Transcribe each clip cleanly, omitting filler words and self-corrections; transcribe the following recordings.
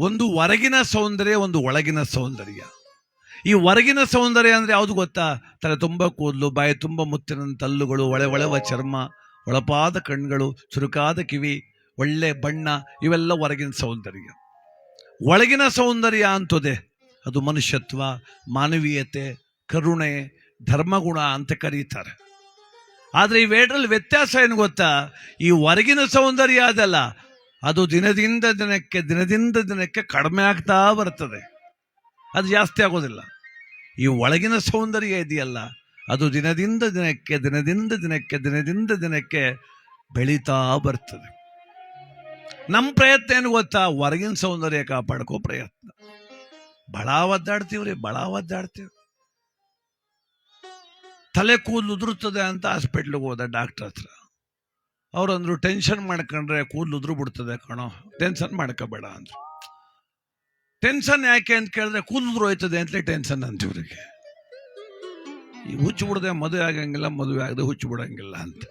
ಒಂದು ಹೊರಗಿನ ಸೌಂದರ್ಯ, ಒಂದು ಒಳಗಿನ ಸೌಂದರ್ಯ. ಈ ಹೊರಗಿನ ಸೌಂದರ್ಯ ಅಂದ್ರೆ ಯಾವುದು ಗೊತ್ತಾ? ತಲೆ ತುಂಬ ಕೂದಲು, ಬಾಯಿ ತುಂಬ ಮುತ್ತಿನ ತಲ್ಲುಗಳು, ಒಳೆವ ಚರ್ಮ, ಒಳಪಾದ ಕಣ್ಗಳು, ಚುರುಕಾದ ಕಿವಿ, ಒಳ್ಳೆ ಬಣ್ಣ, ಇವೆಲ್ಲ ಹೊರಗಿನ ಸೌಂದರ್ಯ. ಒಳಗಿನ ಸೌಂದರ್ಯ ಅಂತದೆ ಅದು ಮನುಷ್ಯತ್ವ, ಮಾನವೀಯತೆ, ಕರುಣೆ, ಧರ್ಮಗುಣ ಅಂತ ಕರೀತಾರೆ. ಆದರೆ ಇವೆರಡರಲ್ಲಿ ವ್ಯತ್ಯಾಸ ಏನು ಗೊತ್ತಾ? ಈ ಹೊರಗಿನ ಸೌಂದರ್ಯ ಅದಲ್ಲ, ಅದು ದಿನದಿಂದ ದಿನಕ್ಕೆ ಕಡಿಮೆ ಆಗ್ತಾ ಬರ್ತದೆ, ಅದು ಜಾಸ್ತಿ ಆಗೋದಿಲ್ಲ. ಈ ಒಳಗಿನ ಸೌಂದರ್ಯ ಇದೆಯಲ್ಲ, ಅದು ದಿನದಿಂದ ದಿನಕ್ಕೆ ಬೆಳೀತಾ ಬರ್ತದೆ. ನಮ್ಮ ಪ್ರಯತ್ನ ಏನು ಗೊತ್ತಾ? ಹೊರಗಿನ ಸೌಂದರ್ಯ ಕಾಪಾಡ್ಕೋ ಪ್ರಯತ್ನ. ಬಹಳ ಒದ್ದಾಡ್ತೀವಿ. ತಲೆ ಕೂದಲು ಉದುರುತ್ತದೆ ಅಂತ ಹಾಸ್ಪಿಟ್ಲಿಗೆ ಹೋದ ಡಾಕ್ಟರ್ ಹತ್ರ. ಅವ್ರಂದ್ರು, ಟೆನ್ಷನ್ ಮಾಡ್ಕೊಂಡ್ರೆ ಕೂದಲು ಉದುರು ಬಿಡ್ತದೆ ಕಣೋ, ಟೆನ್ಷನ್ ಮಾಡ್ಕೋಬೇಡ ಅಂದ್ರು. ಟೆನ್ಷನ್ ಯಾಕೆ ಅಂತ ಕೇಳಿದ್ರೆ, ಕೂದಲು ಹೋಯ್ತದೆ ಅಂತಲೇ ಟೆನ್ಷನ್ ಅಂತಿವ್ರಿಗೆ. ಈ ಹುಚ್ಚು ಬಿಡದೆ ಮದುವೆ ಆಗಂಗಿಲ್ಲ, ಮದುವೆ ಆಗದೆ ಹುಚ್ಚು ಬಿಡಂಗಿಲ್ಲ ಅಂತ.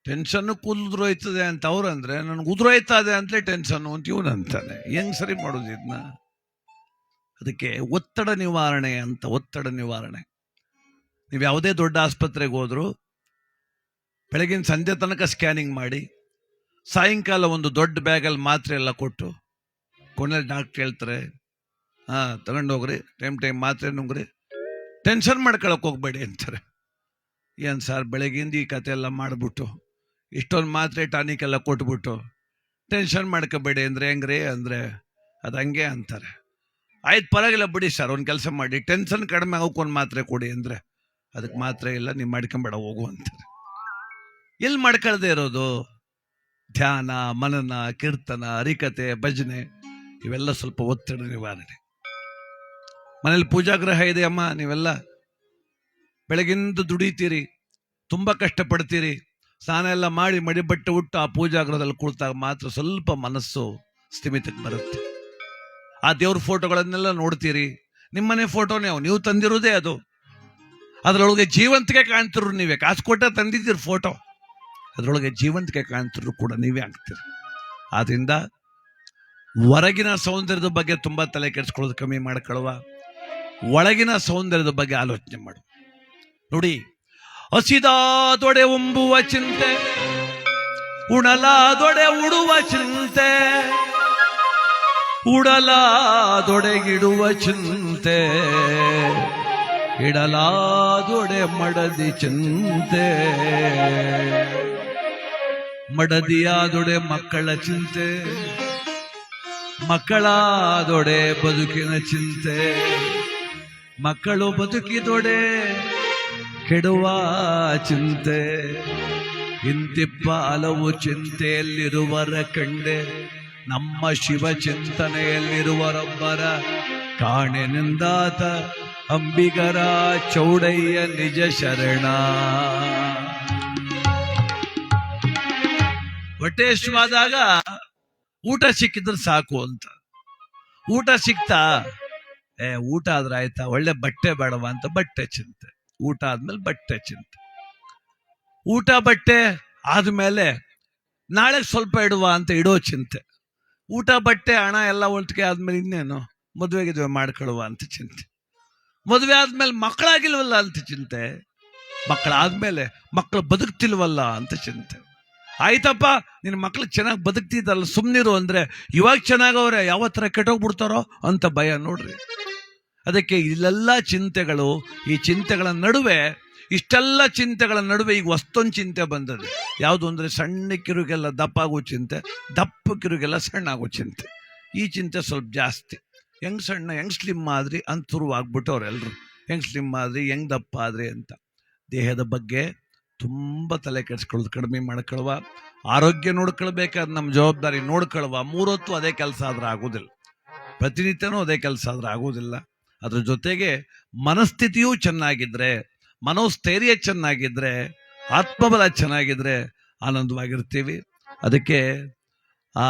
ಟೆನ್ಷನ್ ಕೂದಲು ಹೋಯ್ತದೆ ಅಂತ ಅವ್ರಂದ್ರೆ, ನನ್ಗೆ ಉದುರೋಯ್ತದೆ ಅಂತಲೇ ಟೆನ್ಷನ್ ಅಂತ ಇವನಂತಾನೆ. ಹೆಂಗ್ ಸರಿ ಮಾಡೋದು ಇದನ್ನ? ಅದಕ್ಕೆ ಒತ್ತಡ ನಿವಾರಣೆ ಅಂತ. ಒತ್ತಡ ನಿವಾರಣೆ. ನೀವು ಯಾವುದೇ ದೊಡ್ಡ ಆಸ್ಪತ್ರೆಗೆ ಹೋದ್ರು ಬೆಳಗಿನ ಸಂಜೆ ತನಕ ಸ್ಕ್ಯಾನಿಂಗ್ ಮಾಡಿ, ಸಾಯಂಕಾಲ ಒಂದು ದೊಡ್ಡ ಬ್ಯಾಗಲ್ಲಿ ಮಾತ್ರೆ ಎಲ್ಲ ಕೊಟ್ಟು, ಕೊನೆಯಲ್ಲಿ ಡಾಕ್ಟರ್ ಹೇಳ್ತಾರೆ, ತಗೊಂಡೋಗ್ರಿ, ಟೈಮ್ ಮಾತ್ರೆ ನುಂಗ್ರಿ, ಟೆನ್ಷನ್ ಮಾಡ್ಕೊಳಕ್ ಹೋಗ್ಬೇಡಿ ಅಂತಾರೆ. ಏನು ಸರ್, ಬೆಳಗಿಂದ ಈ ಕತೆ ಎಲ್ಲ ಮಾಡಿಬಿಟ್ಟು ಇಷ್ಟೊಂದು ಮಾತ್ರೆ ಟಾನಿಕ್ ಎಲ್ಲ ಕೊಟ್ಬಿಟ್ಟು ಟೆನ್ಷನ್ ಮಾಡ್ಕೋಬೇಡಿ ಅಂದರೆ ಹೆಂಗ್ರಿ ಅಂದರೆ, ಅದು ಹಂಗೆ ಅಂತಾರೆ. ಆಯ್ತು ಪರವಾಗಿಲ್ಲ ಬಿಡಿ ಸರ್, ಒಂದು ಕೆಲಸ ಮಾಡಿ, ಟೆನ್ಷನ್ ಕಡಿಮೆ ಆಗೋಕ್ಕೊಂದು ಮಾತ್ರೆ ಕೊಡಿ ಅಂದರೆ, ಅದಕ್ಕೆ ಮಾತ್ರೆ ಇಲ್ಲ, ನೀವು ಮಾಡ್ಕೊಂಬೇಡ ಹೋಗು ಅಂತಾರೆ. ಎಲ್ಲಿ ಮಾಡ್ಕೊಳ್ದೆ ಇರೋದು? ಧ್ಯಾನ, ಮನನ, ಕೀರ್ತನ, ಹರಿಕತೆ, ಭಜನೆ, ಇವೆಲ್ಲ ಸ್ವಲ್ಪ ಒತ್ತಡ ನಿವಾರಣೆ. ಮನೇಲಿ ಪೂಜಾಗ್ರಹ ಇದೆ ಅಮ್ಮ, ನೀವೆಲ್ಲ ಬೆಳಗಿಂದ ದುಡಿತೀರಿ, ತುಂಬ ಕಷ್ಟಪಡ್ತೀರಿ, ಸ್ನಾನ ಎಲ್ಲ ಮಾಡಿ ಮಡಿಬಟ್ಟೆ ಉಟ್ಟು ಆ ಪೂಜಾಗ್ರಹದಲ್ಲಿ ಕುಳಿತಾಗ ಮಾತ್ರ ಸ್ವಲ್ಪ ಮನಸ್ಸು ಸ್ಥಿಮಿತಕ್ಕೆ ಬರುತ್ತೆ. ಆ ದೇವ್ರ ಫೋಟೋಗಳನ್ನೆಲ್ಲ ನೋಡ್ತೀರಿ, ನಿಮ್ಮನೆ ಫೋಟೋನೇ ನೀವು ತಂದಿರೋದೇ ಅದು, ಅದರೊಳಗೆ ಜೀವಂತಿಕೆ ಕಾಣ್ತಿರು ನೀವೇ. ಕಾಸು ಕೊಟ್ಟ ತಂದಿದ್ದೀರಿ ಫೋಟೋ, ಅದರೊಳಗೆ ಜೀವಂತಿಕೆ ಕಾಣ್ತಿರು ಕೂಡ ನೀವೇ ಆಗ್ತೀರಿ. ಆದ್ರಿಂದ ಹೊರಗಿನ ಸೌಂದರ್ಯದ ಬಗ್ಗೆ ತುಂಬಾ ತಲೆ ಕೆಡಿಸ್ಕೊಳ್ಳೋದು ಕಮ್ಮಿ ಮಾಡ್ಕೊಳ್ಳುವ, ಒಳಗಿನ ಸೌಂದರ್ಯದ ಬಗ್ಗೆ ಆಲೋಚನೆ ಮಾಡು. ನೋಡಿ, ಹಸಿದಾದೊಡೆ ಉಂಬುವ ಚಿಂತೆ, ಉಣಲಾದೊಡೆ ಉಡುವ ಚಿಂತೆ, ಉಡಲಾದೊಡೆಗಿಡುವ ಚಿಂತೆ, ಇಡಲಾದೊಡೆ ಮಡದಿ ಚಿಂತೆ, ಮಡದಿಯಾದೊಡೆ ಮಕ್ಕಳ ಚಿಂತೆ, ಮಕ್ಕಳಾದೊಡೆ ಬದುಕಿನ ಚಿಂತೆ, ಮಕ್ಕಳು ಬದುಕಿದೊಡೆ ಕೆಡುವ ಚಿಂತೆ. ಇಂತಿಪ್ಪ ಹಲವು ಚಿಂತೆಯಲ್ಲಿರುವರ ಕಂಡೆ, ನಮ್ಮ ಶಿವ ಚಿಂತನೆಯಲ್ಲಿರುವರೊಬ್ಬರ ಕಾಣೆನಿಂದಾತ ಅಂಬಿಗರ ಚೌಡಯ್ಯ ನಿಜ ಶರಣ. ಹೊಟ್ಟೆಶ್ವಾದಾಗ ಊಟ ಸಿಕ್ಕಿದ್ರೆ ಸಾಕು ಅಂತ. ಊಟ ಸಿಕ್ತಾ? ಊಟ ಆದ್ರೆ ಆಯ್ತಾ, ಒಳ್ಳೆ ಬಟ್ಟೆ ಬೇಡವಾ ಅಂತ ಬಟ್ಟೆ ಚಿಂತೆ. ಊಟ ಆದ್ಮೇಲೆ ಬಟ್ಟೆ ಚಿಂತೆ. ಊಟ ಬಟ್ಟೆ ಆದ್ಮೇಲೆ ನಾಳೆ ಸ್ವಲ್ಪ ಇಡುವ ಅಂತ ಇಡೋ ಚಿಂತೆ. ಊಟ ಬಟ್ಟೆ ಹಣ ಎಲ್ಲ ಒಟ್ಟಿಗೆ ಆದ್ಮೇಲೆ ಇನ್ನೇನು ಮದುವೆಗಿದ್ವೆ ಮಾಡ್ಕೊಳ್ಳುವ ಅಂತ ಚಿಂತೆ. ಮದುವೆ ಆದ್ಮೇಲೆ ಮಕ್ಕಳಾಗಿಲ್ವಲ್ಲ ಅಂತ ಚಿಂತೆ. ಮಕ್ಕಳಾದ್ಮೇಲೆ ಮಕ್ಕಳು ಬದುಕ್ತಿಲ್ವಲ್ಲ ಅಂತ ಚಿಂತೆ. ಆಯ್ತಪ್ಪ, ನಿನ್ನ ಮಕ್ಳು ಚೆನ್ನಾಗಿ ಬದುಕ್ತಿದ್ದಲ್ಲ, ಸುಮ್ಮನಿರು ಅಂದ್ರೆ, ಇವಾಗ ಚೆನ್ನಾಗವ್ರೆ, ಯಾವತ್ತರ ಕೆಟ್ಟೋಗ್ಬಿಡ್ತಾರೋ ಅಂತ ಭಯ. ನೋಡ್ರಿ, ಅದಕ್ಕೆ ಇಲ್ಲೆಲ್ಲ ಚಿಂತೆಗಳು. ಈ ಚಿಂತೆಗಳ ನಡುವೆ, ಇಷ್ಟೆಲ್ಲ ಚಿಂತೆಗಳ ನಡುವೆ ಈಗ ಹೊಸ್ತೊಂದು ಚಿಂತೆ ಬಂದದೆ. ಯಾವುದು ಅಂದರೆ, ಸಣ್ಣಕ್ಕಿರುಗೆಲ್ಲ ದಪ್ಪ ಆಗೋ ಚಿಂತೆ, ದಪ್ಪಕ್ಕಿರುಗೆಲ್ಲ ಸಣ್ಣ ಆಗೋ ಚಿಂತೆ. ಈ ಚಿಂತೆ ಸ್ವಲ್ಪ ಜಾಸ್ತಿ. ಹೆಂಗ್ ಸಣ್ಣ, ಹೆಂಗ್ ಸ್ಲಿಮ್ ಆದ್ರಿ ಅಂತ ಶುರುವಾಗ್ಬಿಟ್ಟವ್ರೆಲ್ರು. ಹೆಂಗ್ ಸ್ಲಿಮ್ ಆದ್ರಿ, ಹೆಂಗ್ ದಪ್ಪ ಆದ್ರಿ ಅಂತ. ದೇಹದ ಬಗ್ಗೆ ತುಂಬ ತಲೆ ಕೆಡಿಸ್ಕೊಳ್ಳೋದು ಕಡಿಮೆ ಮಾಡ್ಕೊಳುವ. ಆರೋಗ್ಯ ನೋಡ್ಕೊಳ್ಬೇಕಾದ್ರೆ ನಮ್ಮ ಜವಾಬ್ದಾರಿ ನೋಡ್ಕೊಳುವ. 3 ಹೊತ್ತು ಅದೇ ಕೆಲಸ ಆದ್ರೆ ಆಗೋದಿಲ್ಲ, ಪ್ರತಿನಿತ್ಯನೂ ಅದೇ ಕೆಲಸ ಆದ್ರೆ ಆಗೋದಿಲ್ಲ. ಅದ್ರ ಜೊತೆಗೆ ಮನಸ್ಥಿತಿಯೂ ಚೆನ್ನಾಗಿದ್ರೆ, ಮನೋಸ್ಥೈರ್ಯ ಚೆನ್ನಾಗಿದ್ರೆ, ಆತ್ಮಬಲ ಚೆನ್ನಾಗಿದ್ರೆ ಆನಂದವಾಗಿರ್ತೀವಿ. ಅದಕ್ಕೆ ಆ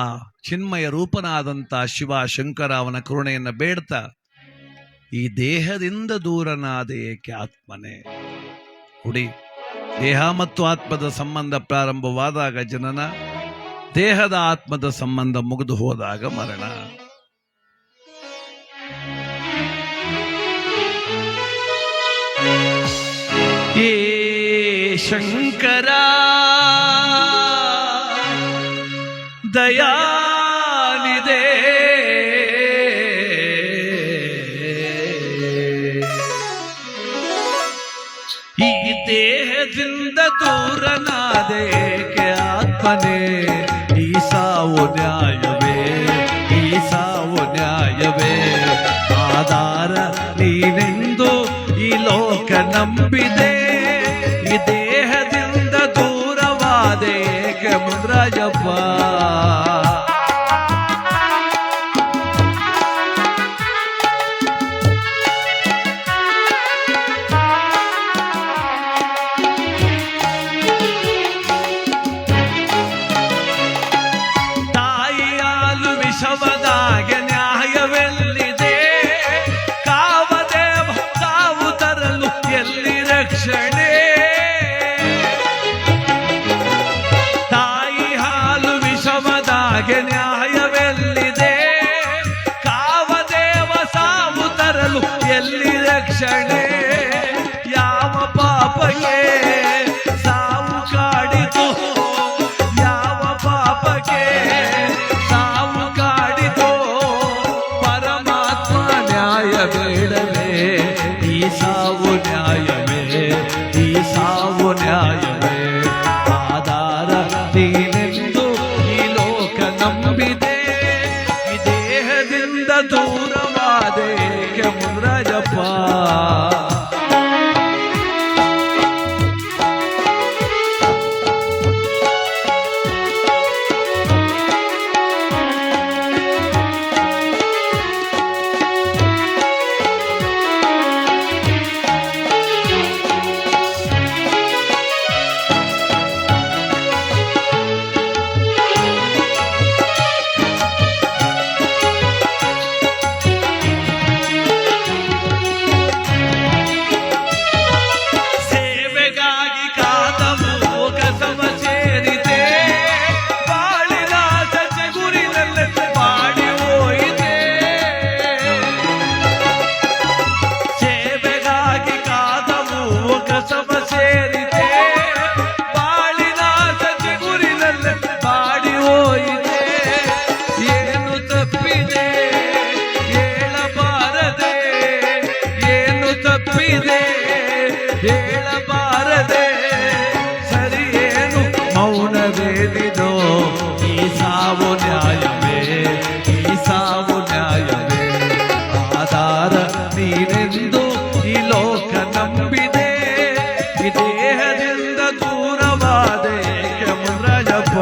ಚಿನ್ಮಯ ರೂಪನಾದಂಥ ಶಿವ ಶಂಕರ ಅವನ ಕರುಣೆಯನ್ನು ಬೇಡ್ತಾ, ಈ ದೇಹದಿಂದ ದೂರನಾದ ಏಕೆ ಆತ್ಮನೇ. ಹುಡಿ, ದೇಹ ಮತ್ತು ಆತ್ಮದ ಸಂಬಂಧ ಪ್ರಾರಂಭವಾದಾಗ ಜನನ, ದೇಹದ ಆತ್ಮದ ಸಂಬಂಧ ಮುಗಿದು ಹೋದಾಗ ಮರಣ. ಏ ಶಂಕರ ದಯಾನಿದೆ ಈ ದೇಹದಿಂದ ದೂರನಾದೇಕೆ ಆತ್ಮನೇ, ಈ ಸಾವು ನ್ಯಾಯವೇ, ಈ ಸಾವು ನ್ಯಾಯವೇ. ಆಧಾರ ನೀನೆಂದು ಈ ಲೋಕ ನಂಬಿದೆ, ಈ ದೇಹದಿಂದ ದೂರವಾದೇಕೆ ಮುದ್ರಾಜಪ್ಪ. ವಿಷವದಾಗೆ ನ್ಯಾಯವೆಲ್ಲಿದೆ, ಕಾವದೇವ ಕಾವು ತರಲು ಎಲ್ಲಿ ರಕ್ಷಣೆ. ತಾಯಿ ಹಾಲು ವಿಷವದಾಗೆ ನ್ಯಾಯವೆಲ್ಲಿದೆ, ಕಾವದೇವ ಸಾವು ತರಲು ಎಲ್ಲಿ ರಕ್ಷಣೆ. ಯಾವ ಪಾಪಕ್ಕೆ ಸಾವು ಕಾಡಿತು, ಯಾವ ಪಾಪಕ್ಕೆ ಬೇಡವೇ ಈ ಸಾವು ನ್ಯಾಯವೇ, ಈ ಸಾವು ನ್ಯಾಯವೇ. ಆಧಾರ ನೀನೆಂದು ಈ ಲೋಕ ನಂಬಿದೆ, ಈ ದೇಹದಿಂದ ದೂರವಾದೇಕೆ ಮುದ್ರಾಜಪ್ಪ. ಹೇಳಬಾರದೆ ಸರಿಯೇನು ಮೌನವೇನಿದೋ, ಈ ಸಾವು ನ್ಯಾಯವೇ, ಈ ಸಾವು ನ್ಯಾಯವೇ. ಆಧಾರ ನೀನೆಂದು ಈ ಲೋಕ ನಂಬಿದೆ, ಈ ದೇಹದಿಂದ ದೂರವಾದೇಕೆ ಮುದ್ರಾಜಪ್ಪ.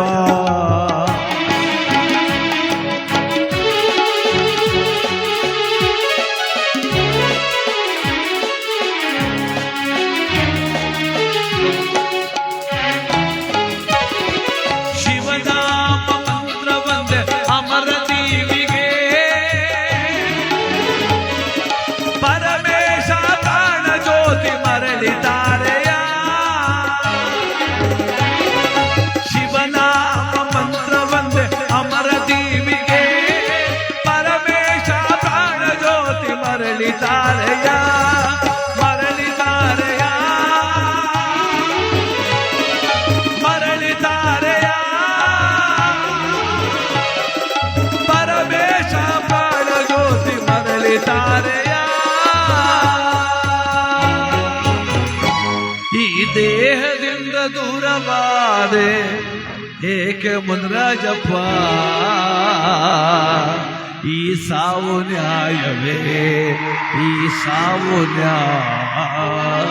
ಪರಮೇಶ ಪ್ರಾಣ ಜ್ಯೋತಿ ಮರಳಿತಾರೆಯ, ಶಿವನಾಮ ಮಂತ್ರ ಒಂದೇ ಅಮರ ದೀವಿಗೆ. ಪರಮೇಶ ಪ್ರಾಣ ಜ್ಯೋತಿ ಮರಳಿತಾರೆಯ, ಮರಳಿತಾರೆಯ, ಮರಳಿತಾರೆಯ. ಪರಮೇಶ ಪ್ರಾಣ ಜ್ಯೋತಿ ಮರಳಿತಾರೆಯ. ಈ ದೇಹದಿಂದ ದೂರವಾದೆ ಏಕೆ ಮುದ್ರಾಜಪ್ಪ, ಈ ಸಾವು ನ್ಯಾಯವೇ, ಈ ಸಾವು ನ್ಯಾಯವೇ.